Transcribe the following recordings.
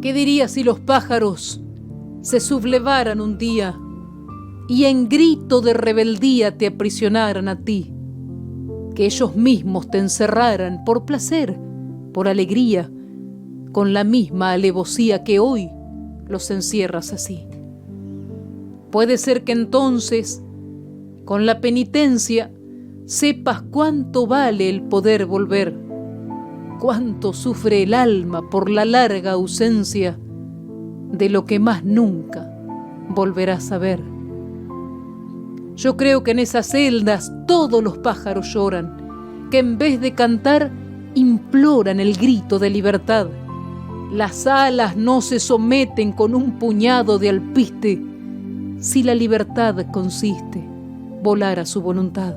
¿Qué dirías si los pájaros se sublevaran un día y en grito de rebeldía te aprisionaran a ti? Que ellos mismos te encerraran por placer, por alegría, con la misma alevosía que hoy los encierras así. Puede ser que entonces, con la penitencia, sepas cuánto vale el poder volver, cuánto sufre el alma por la larga ausencia de lo que más nunca volverás a ver. Yo creo que en esas celdas todos los pájaros lloran, que en vez de cantar imploran el grito de libertad. Las alas no se someten con un puñado de alpiste, si la libertad consiste volar a su voluntad.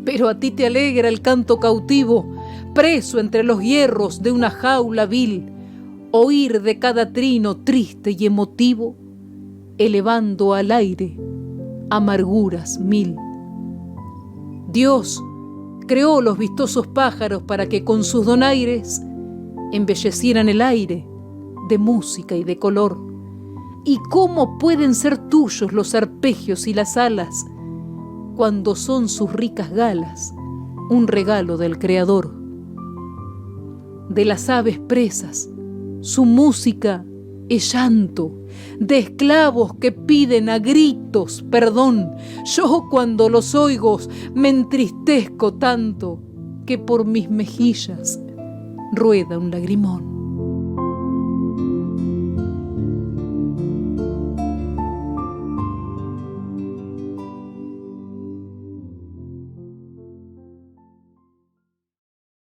Pero a ti te alegra el canto cautivo, preso entre los hierros de una jaula vil, oír de cada trino triste y emotivo, elevando al aire amarguras mil. Dios creó los vistosos pájaros para que con sus donaires embellecieran el aire de música y de color. ¿Y cómo pueden ser tuyos los arpegios y las alas cuando son sus ricas galas un regalo del Creador? De las aves presas, su música es llanto, de esclavos que piden a gritos perdón. Yo cuando los oigo me entristezco tanto que por mis mejillas rueda un lagrimón.